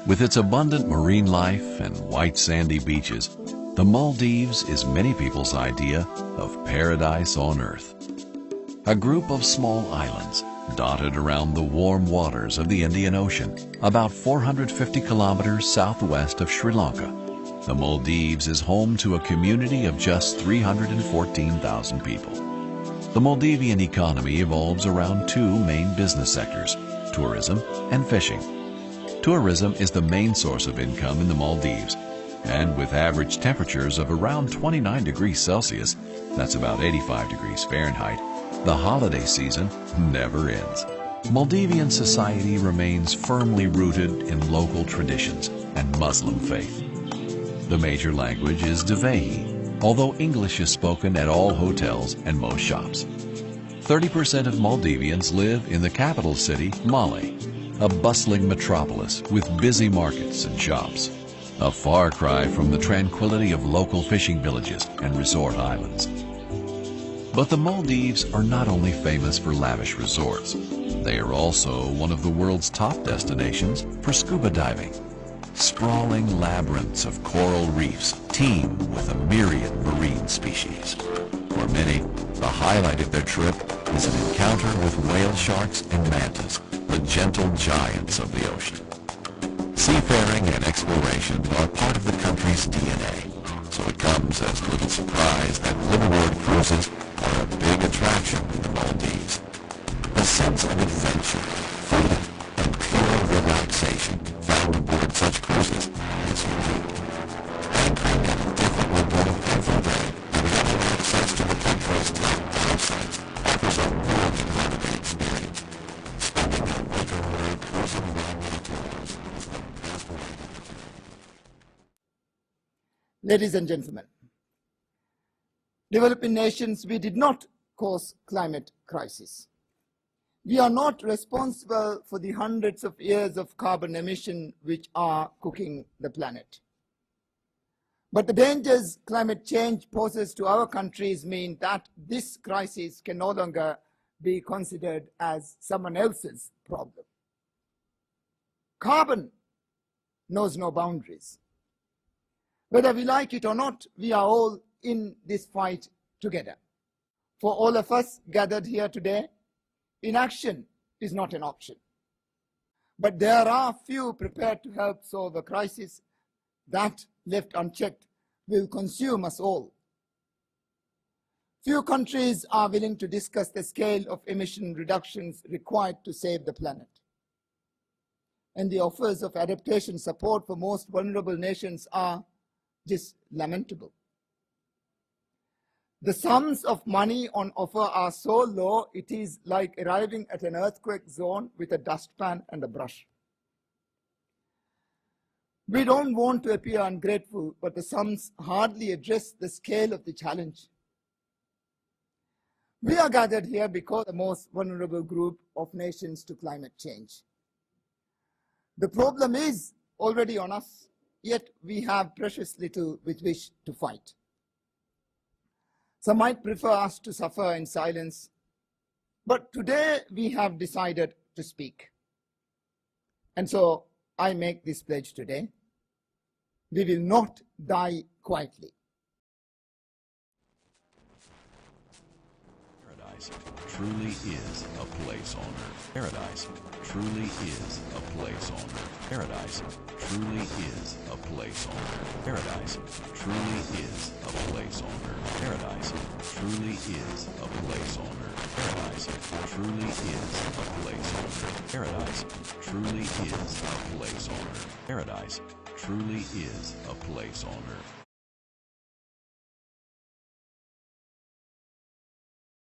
With its abundant marine life and white sandy beaches, the Maldives is many people's idea of paradise on earth. A group of small islands dotted around the warm waters of the Indian Ocean, about 450 kilometers southwest of Sri Lanka. The Maldives is home to a community of just 314,000 people. The Maldivian economy evolves around two main business sectors, tourism and fishing. Tourism is the main source of income in the Maldives, and with average temperatures of around 29 degrees Celsius, that's about 85 degrees Fahrenheit, the holiday season never ends. Maldivian society remains firmly rooted in local traditions and Muslim faith. The major language is Divehi, although English is spoken at all hotels and most shops. 30% of Maldivians live in the capital city, Male, a bustling metropolis with busy markets and shops, a far cry from the tranquility of local fishing villages and resort islands. But the Maldives are not only famous for lavish resorts, they are also one of the world's top destinations for scuba diving. Sprawling labyrinths of coral reefs teem with a myriad marine species. For many, the highlight of their trip is an encounter with whale sharks and mantas, the gentle giants of the ocean. Seafaring and exploration are part of the country's DNA, so it comes as little surprise that liveaboard cruises are a big attraction in the Maldives. The sense of adventure, freedom, and pure relaxation found aboard such cruises is unique. Anchoring at a different lagoon every day and having access to the country's top dive sites offers a really holiday experience. Spending a winter away cruising around the Maldives is the best way to do it. Ladies and gentlemen, developing nations, we did not cause climate crisis. We are not responsible for the hundreds of years of carbon emission which are cooking the planet. But the dangers climate change poses to our countries mean that this crisis can no longer be considered as someone else's problem. Carbon knows no boundaries. Whether we like it or not, we are all in this fight together. For all of us gathered here today, inaction is not an option. But there are few prepared to help solve a crisis that, left unchecked, will consume us all. Few countries are willing to discuss the scale of emission reductions required to save the planet. And the offers of adaptation support for most vulnerable nations are just lamentable. The sums of money on offer are so low, it is like arriving at an earthquake zone with a dustpan and a brush. We don't want to appear ungrateful, but the sums hardly address the scale of the challenge. We are gathered here because the most vulnerable group of nations to climate change. The problem is already on us, yet we have precious little with which to fight. Some might prefer us to suffer in silence, but today we have decided to speak. And so I make this pledge today. We will not die quietly. Paradise truly is a place on earth. Paradise truly is a place on earth. Paradise truly is a place on earth. Paradise truly is a place on earth. Paradise truly is a place on earth. Paradise truly is a place on earth. Paradise truly is a place on earth. Paradise truly is a place on earth.